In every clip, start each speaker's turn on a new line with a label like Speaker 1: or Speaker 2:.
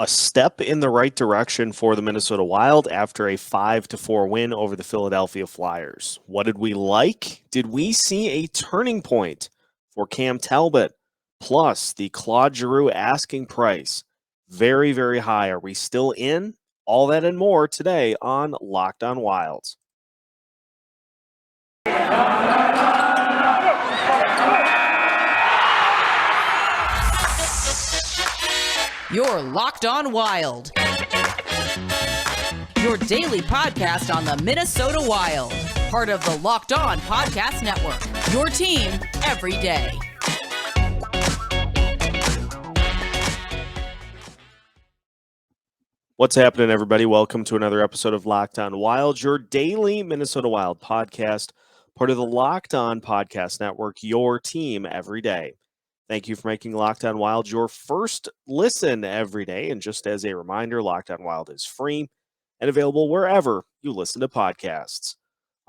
Speaker 1: A step in the right direction for the Minnesota Wild after a 5-4 win over the Philadelphia Flyers. What did we like? Did we see a turning point for Cam Talbot? Plus, the Claude Giroux asking price. Very, very high. Are we still in? All that and more today on Locked On Wild.
Speaker 2: You're Locked On Wild. Your daily podcast on the Minnesota Wild. Part of the Locked On Podcast Network. Your team every day.
Speaker 1: What's happening, everybody? Welcome to another episode of Locked On Wild, your daily Minnesota Wild podcast. Part of the Locked On Podcast Network. Your team every day. Thank you for making Locked On Wild your first listen every day. And just as a reminder, Locked On Wild is free and available wherever you listen to podcasts.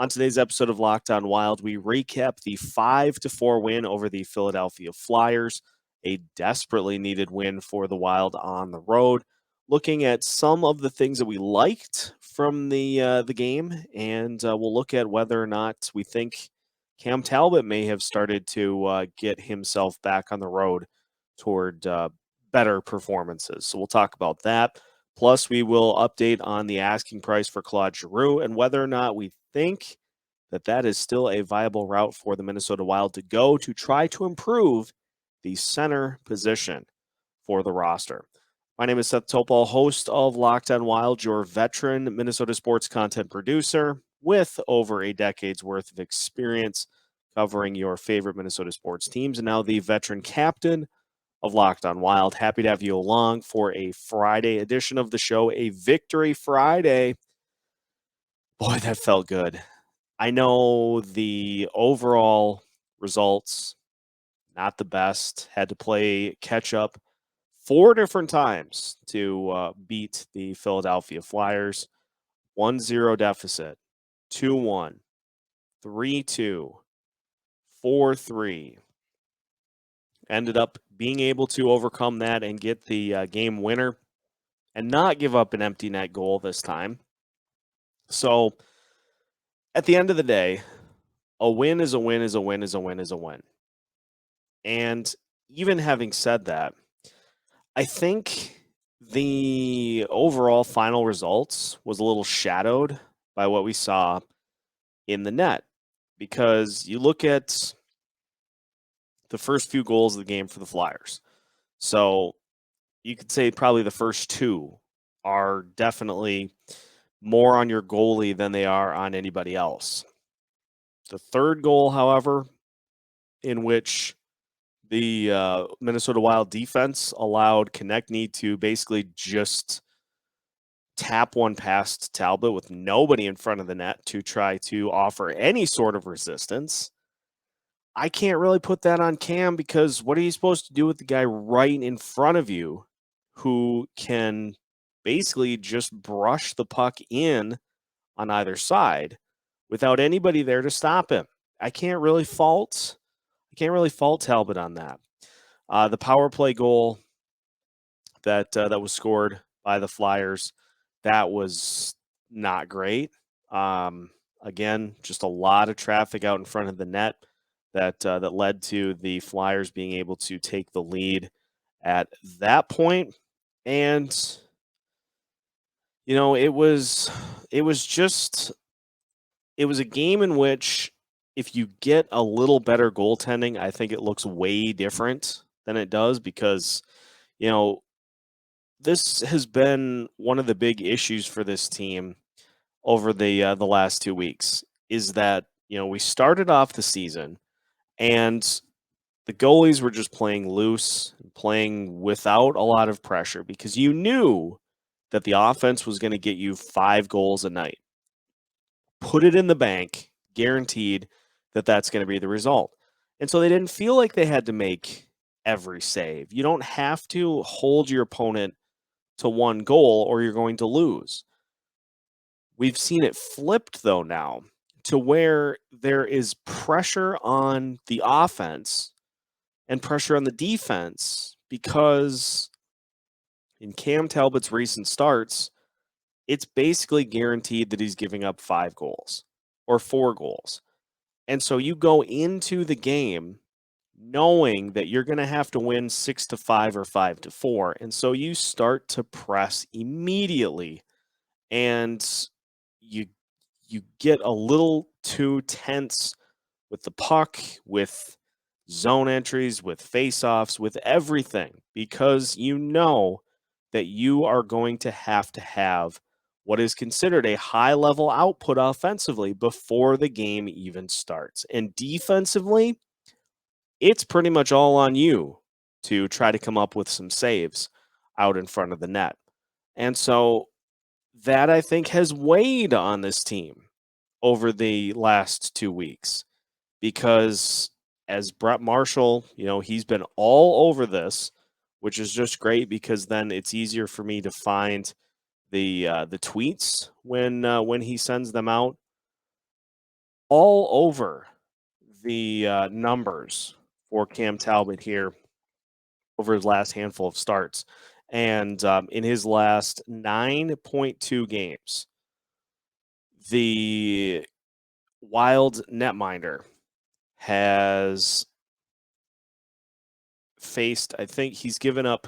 Speaker 1: On today's episode of Locked On Wild, we recap the 5-4 win over the Philadelphia Flyers, a desperately needed win for the Wild on the road. Looking at some of the things that we liked from the game, and we'll look at whether or not we think Cam Talbot may have started to get himself back on the road toward better performances. So we'll talk about that. Plus, we will update on the asking price for Claude Giroux and whether or not we think that that is still a viable route for the Minnesota Wild to go to try to improve the center position for the roster. My name is Seth Topol, host of Locked On Wild, your veteran Minnesota sports content producer with over a decade's worth of experience covering your favorite Minnesota sports teams, and now the veteran captain of Locked On Wild. Happy to have you along for a Friday edition of the show, a Victory Friday. Boy, that felt good. I know the overall results, not the best. Had to play catch up 4 different times to beat the Philadelphia Flyers. 1-0 deficit, 2-1, 3-2, 4-3. Ended up being able to overcome that and get the game winner and not give up an empty net goal this time. So at the end of the day, a win is a win is a win is a win is a win. And even having said that, I think the overall final results was a little shadowed by what we saw in the net, because you look at the first few goals of the game for the Flyers. So you could say probably the first 2 are definitely more on your goalie than they are on anybody else. The third goal, however, in which the Minnesota Wild defense allowed Konechny to basically just tap one past Talbot with nobody in front of the net to try to offer any sort of resistance. I can't really put that on Cam, because what are you supposed to do with the guy right in front of you who can basically just brush the puck in on either side without anybody there to stop him? I can't really fault Talbot on that. The power play goal that was scored by the Flyers, that was not great. Again, just a lot of traffic out in front of the net that led to the Flyers being able to take the lead at that point. And you know, it was a game in which, if you get a little better goaltending, I think it looks way different than it does, because, you know, this has been one of the big issues for this team over the last 2 weeks, is that, you know, we started off the season and the goalies were just playing loose, playing without a lot of pressure, because you knew that the offense was going to get you 5 goals a night. Put it in the bank, guaranteed that that's going to be the result. And so they didn't feel like they had to make every save. You don't have to hold your opponent to 1 goal or you're going to lose. We've seen it flipped, though, now, to where there is pressure on the offense and pressure on the defense, because, in Cam Talbot's recent starts, it's basically guaranteed that he's giving up 5 goals or 4 goals. And so you go into the game knowing that you're going to have to win 6-5 or 5-4. And so you start to press immediately, and you you get a little too tense with the puck, with zone entries, with faceoffs, with everything, because you know that you are going to have what is considered a high level output offensively before the game even starts. And defensively, it's pretty much all on you to try to come up with some saves out in front of the net. And so that, I think, has weighed on this team over the last 2 weeks, because as Brett Marshall, he's been all over this, which is just great because then it's easier for me to find the tweets when he sends them out, all over the numbers for Cam Talbot here over his last handful of starts. And in his last 9.2 games, the Wild netminder has faced, I think he's given up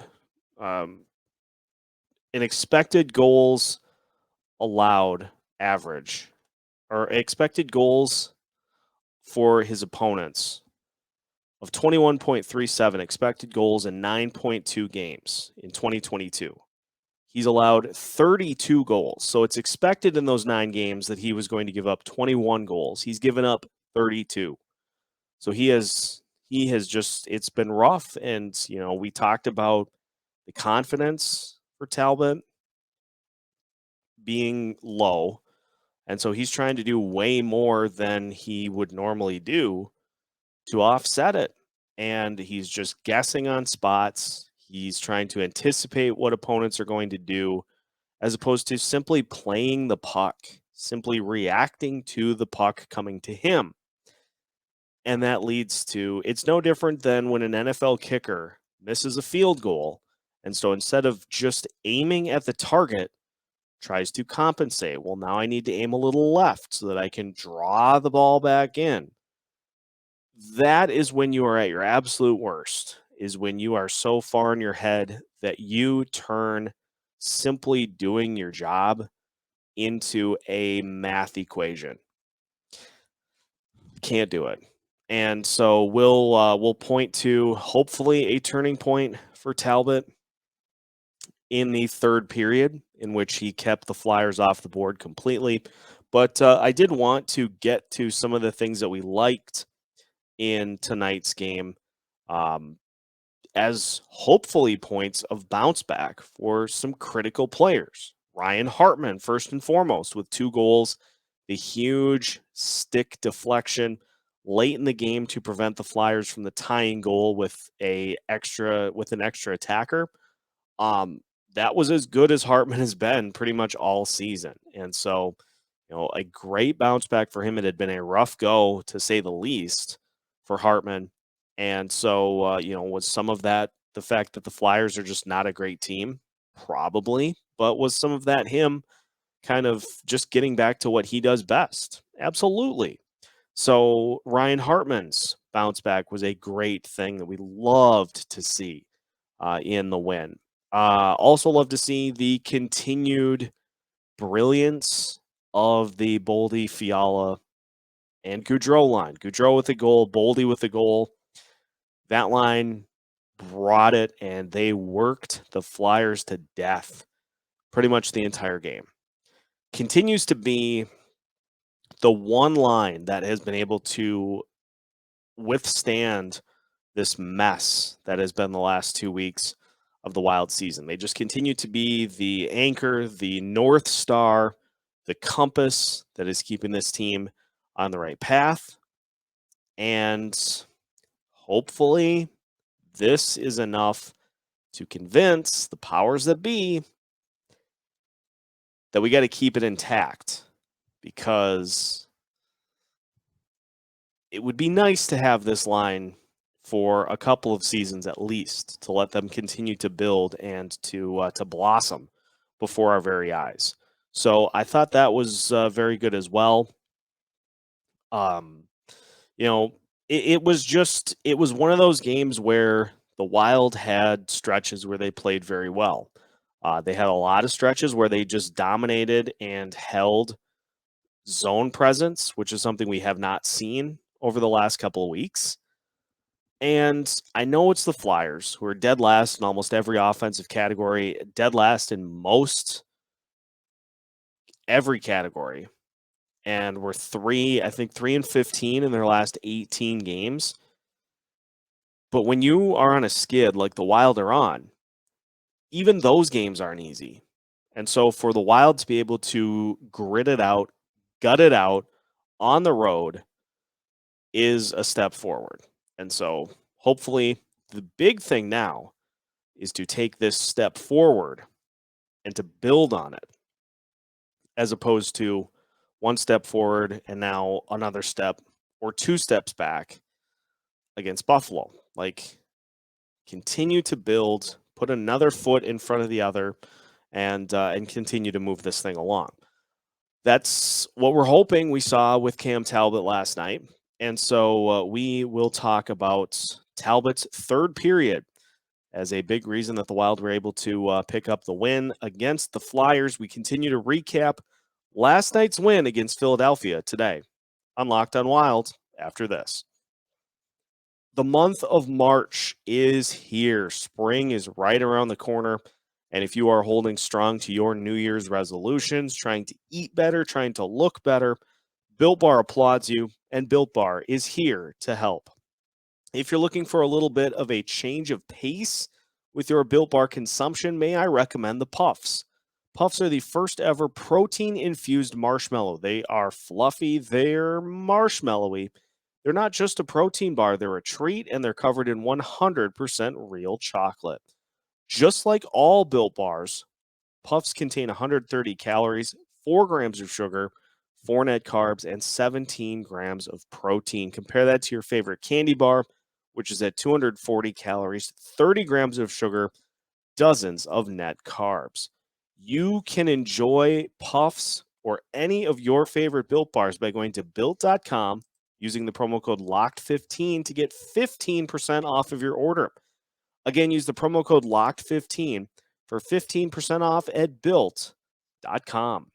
Speaker 1: an expected goals allowed average, or expected goals for his opponents, of 21.37 expected goals in 9.2 games in 2022. He's allowed 32 goals. So it's expected in those 9 games that he was going to give up 21 goals. He's given up 32. So he has just, it's been rough. And, we talked about the confidence for Talbot being low. And so he's trying to do way more than he would normally do to offset it. And he's just guessing on spots. He's trying to anticipate what opponents are going to do, as opposed to simply playing the puck, simply reacting to the puck coming to him. And that leads to, it's no different than when an NFL kicker misses a field goal. And so instead of just aiming at the target, tries to compensate. Well, now I need to aim a little left so that I can draw the ball back in. That is when you are at your absolute worst, is when you are so far in your head that you turn simply doing your job into a math equation. Can't do it. And so we'll point to hopefully a turning point for Talbot in the third period, in which he kept the Flyers off the board completely. But I did want to get to some of the things that we liked in tonight's game, as hopefully points of bounce back for some critical players. Ryan Hartman, first and foremost, with 2 goals, the huge stick deflection late in the game to prevent the Flyers from the tying goal with an extra attacker. That was as good as Hartman has been pretty much all season. And so, a great bounce back for him. It had been a rough go, to say the least, for Hartman. And so, was some of that the fact that the Flyers are just not a great team? Probably. But was some of that him kind of just getting back to what he does best? Absolutely. So Ryan Hartman's bounce back was a great thing that we loved to see in the win. Also love to see the continued brilliance of the Boldy, Fiala, and Gaudreau line. Gaudreau with a goal, Boldy with a goal. That line brought it, and they worked the Flyers to death pretty much the entire game. Continues to be the one line that has been able to withstand this mess that has been the last 2 weeks of the Wild season. They just continue to be the anchor, the North Star, the compass that is keeping this team on the right path. And hopefully this is enough to convince the powers that be that we got to keep it intact, because it would be nice to have this line for a couple of seasons at least to let them continue to build and to blossom before our very eyes. So I thought that was very good as well. Um, you know, it was one of those games where the Wild had stretches where they played very well. They had a lot of stretches where they just dominated and held zone presence, which is something we have not seen over the last couple of weeks. And I know it's the Flyers who are dead last in almost every offensive category, dead last in most every category. And we're I think 3-15 in their last 18 games. But when you are on a skid like the Wild are on, even those games aren't easy. And so for the Wild to be able to grit it out, gut it out on the road is a step forward. And so hopefully the big thing now is to take this step forward and to build on it, as opposed to one step forward and now another step or two steps back against Buffalo. Like, continue to build, put another foot in front of the other, and continue to move this thing along. That's what we're hoping we saw with Cam Talbot last night. And so we will talk about Talbot's third period as a big reason that the Wild were able to pick up the win against the Flyers. We continue to recap last night's win against Philadelphia today on Locked on Wild after this. The month of March is here. Spring is right around the corner. And if you are holding strong to your New Year's resolutions, trying to eat better, trying to look better, Built Bar applauds you, and Built Bar is here to help. If you're looking for a little bit of a change of pace with your Built Bar consumption, may I recommend the Puffs. Puffs are the first ever protein-infused marshmallow. They are fluffy, they're marshmallowy. They're not just a protein bar, they're a treat, and they're covered in 100% real chocolate. Just like all Built Bars, Puffs contain 130 calories, 4 grams of sugar, 4 net carbs, and 17 grams of protein. Compare that to your favorite candy bar, which is at 240 calories, 30 grams of sugar, dozens of net carbs. You can enjoy Puffs or any of your favorite Built Bars by going to Built.com, using the promo code LOCKED15 to get 15% off of your order. Again, use the promo code LOCKED15 for 15% off at Built.com.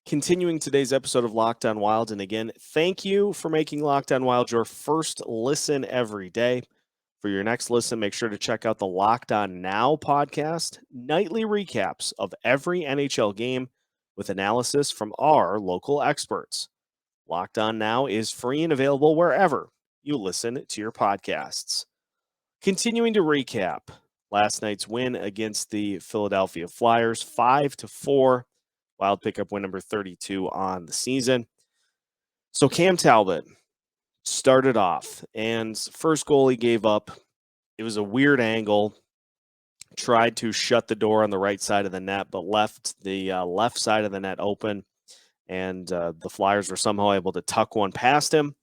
Speaker 1: Continuing today's episode of Locked on Wild, and again, thank you for making Locked on Wild your first listen every day. For your next listen, make sure to check out the Locked On Now podcast, nightly recaps of every NHL game with analysis from our local experts. Locked On Now is free and available wherever you listen to your podcasts. Continuing to recap last night's win against the Philadelphia Flyers, 5-4. Wild pickup win number 32 on the season. So Cam Talbot started off, and first goal he gave up, it was a weird angle. Tried to shut the door on the right side of the net, but left the left side of the net open, and the Flyers were somehow able to tuck one past him.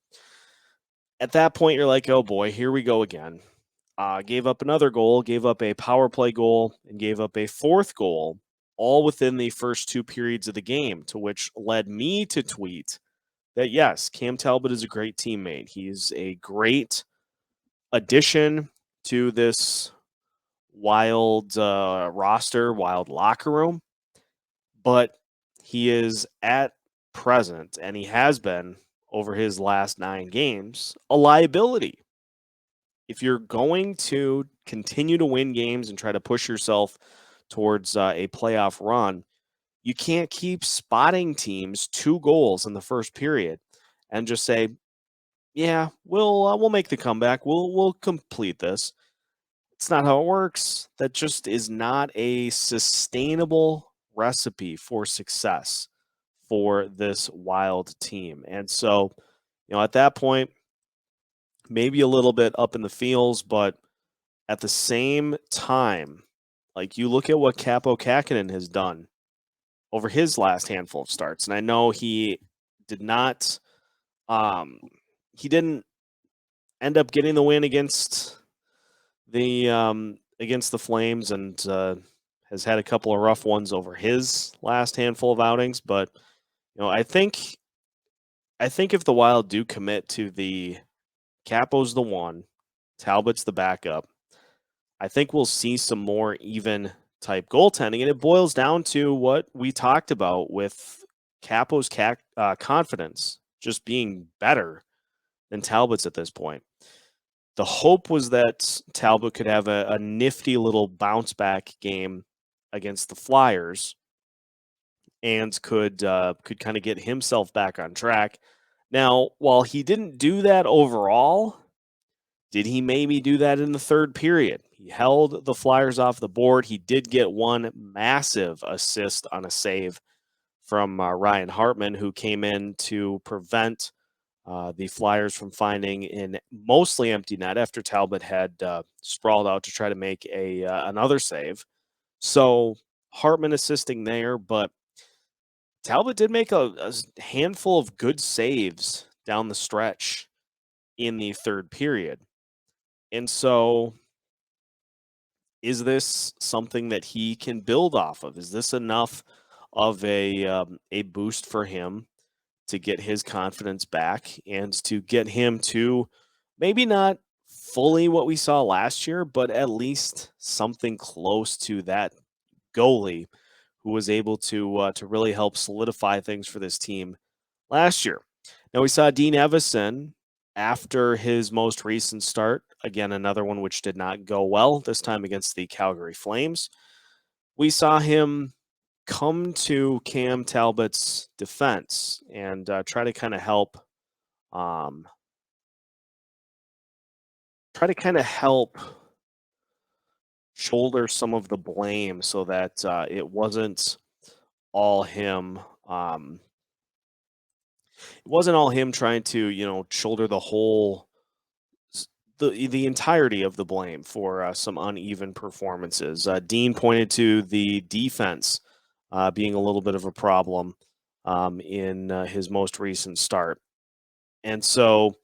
Speaker 1: At that point, you're like, oh boy, here we go again. Gave up another goal, gave up a power play goal, and gave up a fourth goal, all within the first two periods of the game, to which led me to tweet that, yes, Cam Talbot is a great teammate. He's a great addition to this Wild roster, Wild locker room, but he is at present, and he has been over his last 9 games, a liability. If you're going to continue to win games and try to push yourself towards a playoff run, you can't keep spotting teams 2 goals in the first period and just say, "Yeah, we'll make the comeback. We'll complete this." It's not how it works. That just is not a sustainable recipe for success for this Wild team. And so, at that point, maybe a little bit up in the feels, but at the same time, like, you look at what Capo Kakinen has done over his last handful of starts, and I know he did not, he didn't end up getting the win against the Flames, and has had a couple of rough ones over his last handful of outings. But I think if the Wild do commit to the Capo's the one, Talbot's the backup, I think we'll see some more even type goaltending, and it boils down to what we talked about with Capo's confidence just being better than Talbot's at this point. The hope was that Talbot could have a nifty little bounce back game against the Flyers and could kind of get himself back on track. Now, while he didn't do that overall, did he maybe do that in the third period? He held the Flyers off the board. He did get one massive assist on a save from Ryan Hartman, who came in to prevent the Flyers from finding in mostly empty net after Talbot had sprawled out to try to make another save. So Hartman assisting there, but Talbot did make a handful of good saves down the stretch in the third period. And so is this something that he can build off of? Is this enough of a boost for him to get his confidence back and to get him to maybe not fully what we saw last year, but at least something close to that goalie who was able to really help solidify things for this team last year? Now we saw Dean Evison after his most recent start, again another one which did not go well, this time against the Calgary Flames. We saw him come to Cam Talbot's defense and try to kind of um, help shoulder some of the blame so that it wasn't all him. It wasn't all him trying to shoulder the whole the entirety of the blame for some uneven performances. Dean pointed to the defense being a little bit of a problem in his most recent start. And so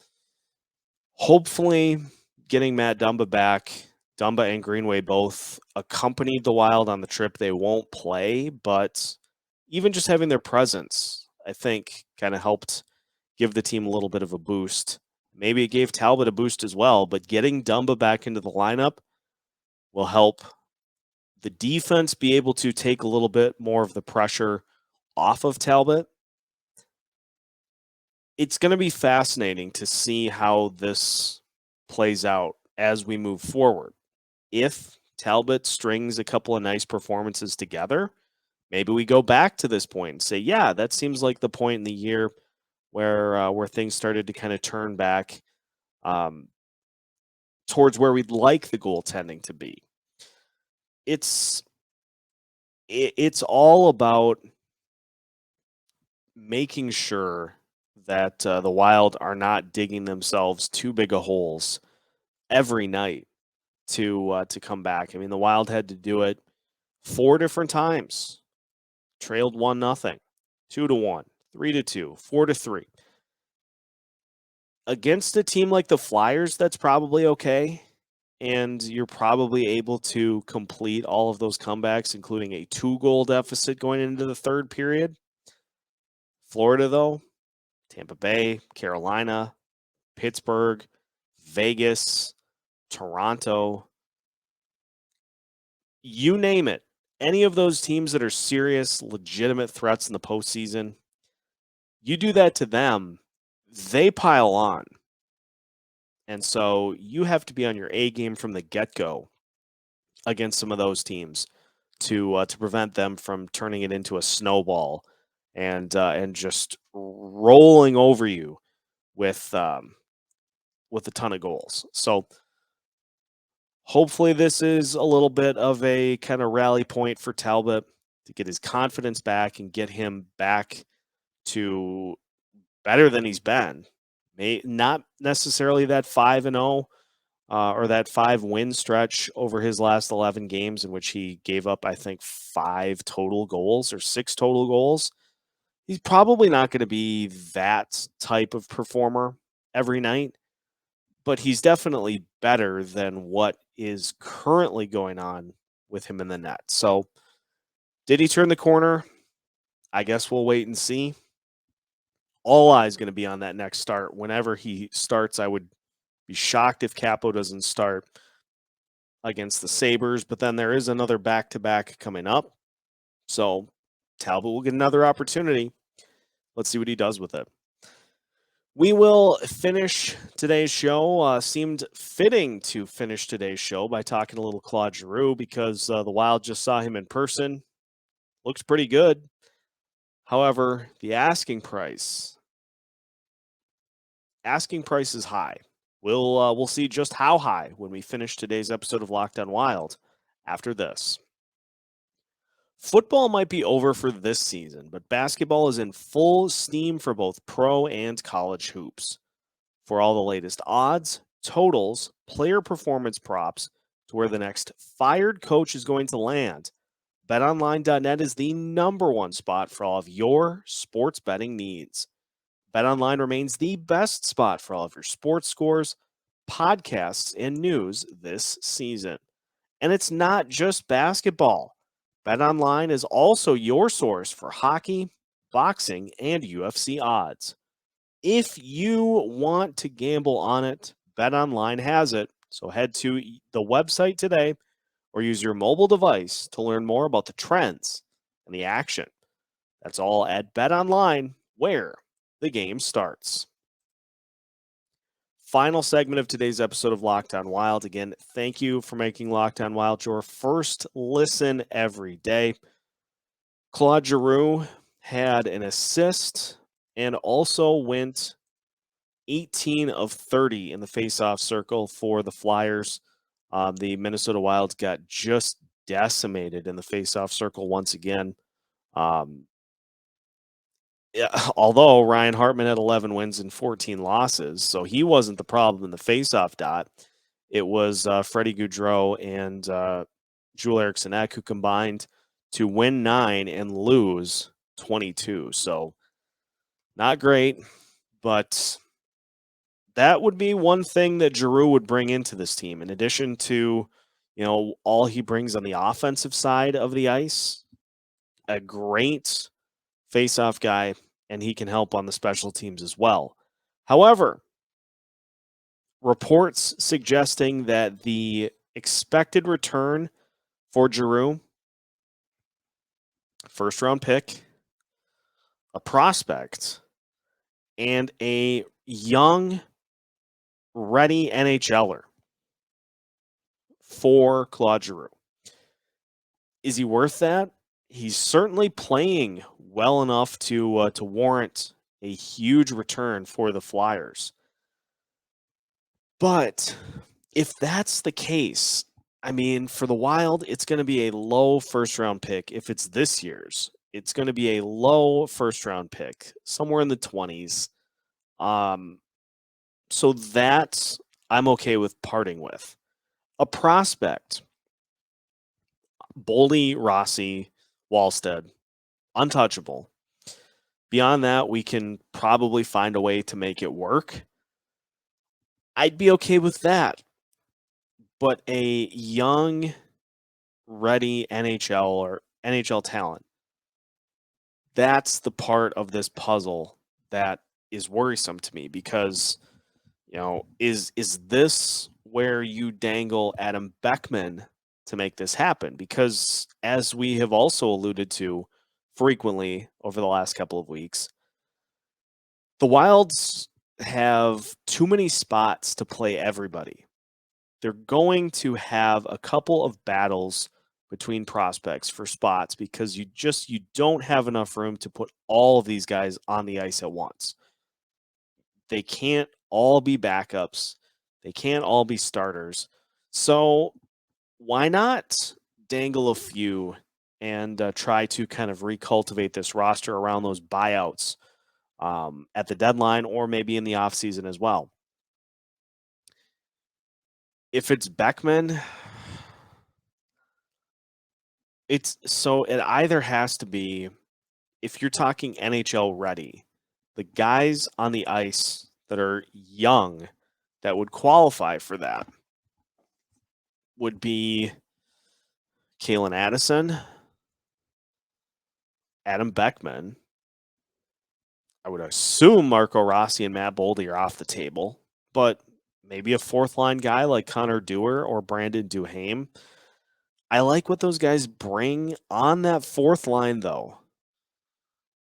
Speaker 1: hopefully getting Matt Dumba back, Dumba and Greenway both accompanied the Wild on the trip. They won't play, but even just having their presence, I think, kind of helped give the team a little bit of a boost. Maybe it gave Talbot a boost as well, but getting Dumba back into the lineup will help the defense be able to take a little bit more of the pressure off of Talbot. It's going to be fascinating to see how this plays out as we move forward. If Talbot strings a couple of nice performances together, maybe we go back to this point and say, yeah, that seems like the point in the year where things started to kind of turn back towards where we'd like the goaltending to be. It's all about making sure that the Wild are not digging themselves too big of holes every night to come back. I mean, the Wild had to do it 4 different times. Trailed 1-0, 2-1, 3-2, 4-3. Against a team like the Flyers, that's probably okay. And you're probably able to complete all of those comebacks, including a 2-goal deficit going into the third period. Florida, though, Tampa Bay, Carolina, Pittsburgh, Vegas, Toronto, you name it. Any of those teams that are serious, legitimate threats in the postseason, you do that to them, they pile on. And so you have to be on your A game from the get-go against some of those teams to prevent them from turning it into a snowball and just rolling over you with a ton of goals. So hopefully this is a little bit of a kind of rally point for Talbot to get his confidence back and get him back to better than he's been. Not necessarily that 5-0 or that 5-win stretch over his last 11 games in which he gave up, I think, 5 total goals or 6 total goals. He's probably not going to be that type of performer every night, but he's definitely better than what is currently going on with him in the net. So, did he turn the corner? I guess we'll wait and see. All eyes going to be on that next start. Whenever he starts, I would be shocked if Capo doesn't start against the Sabres, but then there is another back-to-back coming up. So Talbot will get another opportunity. Let's see what he does with it. We will finish today's show. Seemed fitting to finish today's show by talking a little Claude Giroux because the Wild just saw him in person. Looks pretty good. However, the asking price is high. We'll see just how high when we finish today's episode of Locked On Wild after this. Football might be over for this season, but basketball is in full steam for both pro and college hoops. For all the latest odds, totals, player performance props, to where the next fired coach is going to land, BetOnline.net is the #1 spot for all of your sports betting needs. BetOnline remains the best spot for all of your sports scores, podcasts, and news this season. And it's not just basketball. BetOnline is also your source for hockey, boxing, and UFC odds. If you want to gamble on it, BetOnline has it. So head to the website today or use your mobile device to learn more about the trends and the action. That's all at BetOnline, where the game starts. Final segment of today's episode of Locked On Wild. Again, thank you for making Locked On Wild your first listen every day. Claude Giroux had an assist and also went 18 of 30 in the faceoff circle for the Flyers. The Minnesota Wild got just decimated in the faceoff circle once again. Although Ryan Hartman had 11 wins and 14 losses, so he wasn't the problem in the faceoff dot. It was Freddie Gaudreau and Joel Eriksson Ek who combined to win 9 and lose 22. So not great, but that would be one thing that Giroux would bring into this team, in addition to, all he brings on the offensive side of the ice. A great face-off guy, and he can help on the special teams as well. However, reports suggesting that the expected return for Giroux, first-round pick, a prospect, and a young, ready NHLer for Claude Giroux. Is he worth that? He's certainly playing well enough to warrant a huge return for the Flyers. But if that's the case, I mean, for the Wild, it's going to be a low first-round pick. If it's this year's, it's going to be a low first-round pick, somewhere in the 20s. So that I'm okay with parting with. A prospect, Boldy, Rossi, Wallstead, untouchable. Beyond that, we can probably find a way to make it work. I'd be okay with that. But a young, ready NHL or NHL talent, that's the part of this puzzle that is worrisome to me because, is this where you dangle Adam Beckman to make this happen? Because as we have also alluded to frequently over the last couple of weeks, the Wilds have too many spots to play everybody. They're going to have a couple of battles between prospects for spots because you don't have enough room to put all of these guys on the ice at once. They can't all be backups. They can't all be starters. So why not dangle a few and try to kind of recultivate this roster around those buyouts at the deadline or maybe in the offseason as well? If it's Beckman, it either has to be, if you're talking NHL ready, the guys on the ice that are young that would qualify for that would be Kalen Addison, Adam Beckman. I would assume Marco Rossi and Matt Boldy are off the table, but maybe a fourth line guy like Connor Dewar or Brandon Duhaime. I like what those guys bring on that fourth line, though.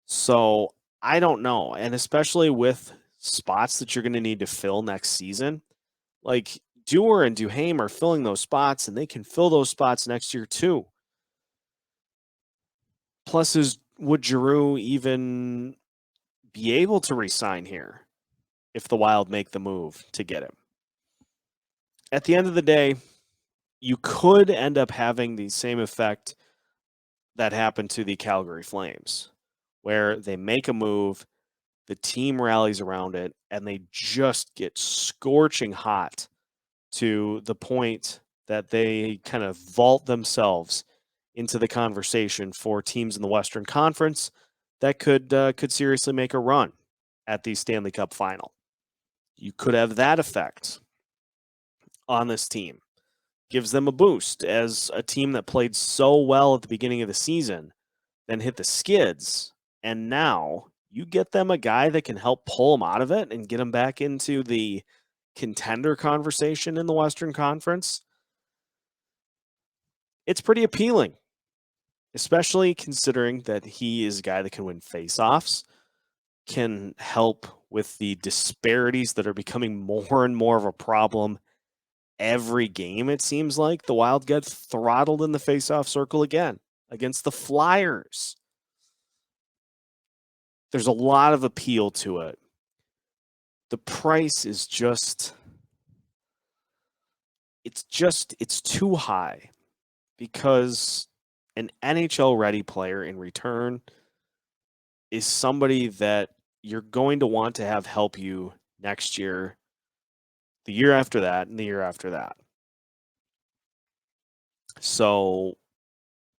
Speaker 1: So I don't know. And especially with spots that you're going to need to fill next season, like Dewar and Duhaime are filling those spots, and they can fill those spots next year too. Plus, would Giroux even be able to resign here if the Wild make the move to get him? At the end of the day, you could end up having the same effect that happened to the Calgary Flames, where they make a move, the team rallies around it, and they just get scorching hot to the point that they kind of vault themselves into the conversation for teams in the Western Conference that could seriously make a run at the Stanley Cup final. You could have that effect on this team. Gives them a boost as a team that played so well at the beginning of the season, then hit the skids, and now you get them a guy that can help pull them out of it and get them back into the contender conversation in the Western Conference. It's pretty appealing, especially considering that he is a guy that can win faceoffs, can help with the disparities that are becoming more and more of a problem every game. It seems like the Wild get throttled in the faceoff circle again against the Flyers. There's a lot of appeal to it. The price is it's too high, because an NHL ready player in return is somebody that you're going to want to have help you next year, the year after that, and the year after that. So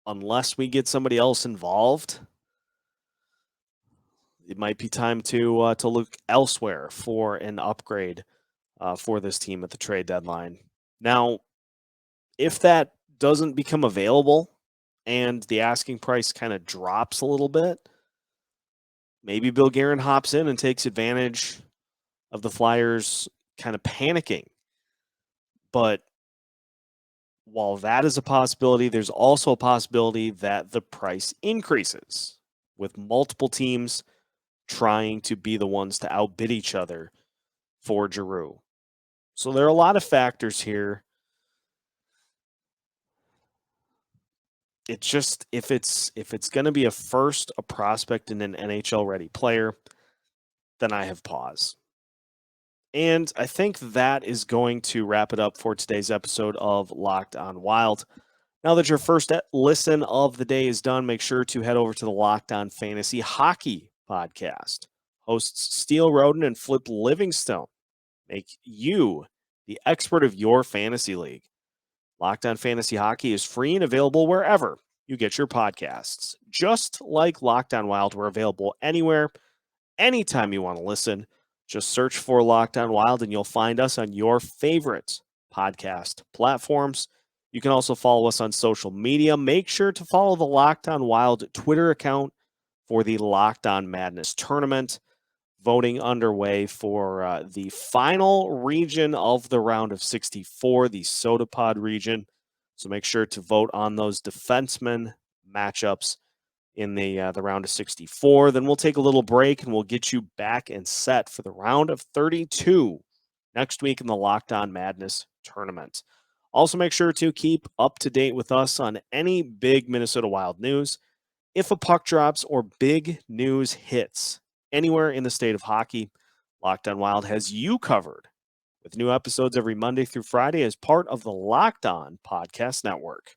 Speaker 1: unless we get somebody else involved, it might be time to look elsewhere for an upgrade for this team at the trade deadline. Now, if that doesn't become available and the asking price kind of drops a little bit, maybe Bill Guerin hops in and takes advantage of the Flyers kind of panicking. But while that is a possibility, there's also a possibility that the price increases with multiple teams trying to be the ones to outbid each other for Giroux. So there are a lot of factors here. It's just, if it's going to be a prospect in an NHL ready player, then I have pause. And I think that is going to wrap it up for today's episode of Locked On Wild. Now that your first listen of the day is done, make sure to head over to the Locked On Fantasy Hockey podcast. Hosts Steele Roden and Flip Livingstone make you the expert of your fantasy league. Locked On Fantasy Hockey is free and available wherever you get your podcasts. Just like Locked On Wild, we're available anywhere, anytime you want to listen. Just search for Locked On Wild and you'll find us on your favorite podcast platforms. You can also follow us on social media. Make sure to follow the Locked On Wild Twitter account for the Locked On Madness tournament. Voting underway for the final region of the round of 64, the Soda Pod region. So make sure to vote on those defenseman matchups in the round of 64. Then we'll take a little break and we'll get you back and set for the round of 32 next week in the Locked On Madness tournament. Also, make sure to keep up to date with us on any big Minnesota Wild news. If a puck drops or big news hits anywhere in the state of hockey, Locked On Wild has you covered with new episodes every Monday through Friday as part of the Locked On Podcast Network.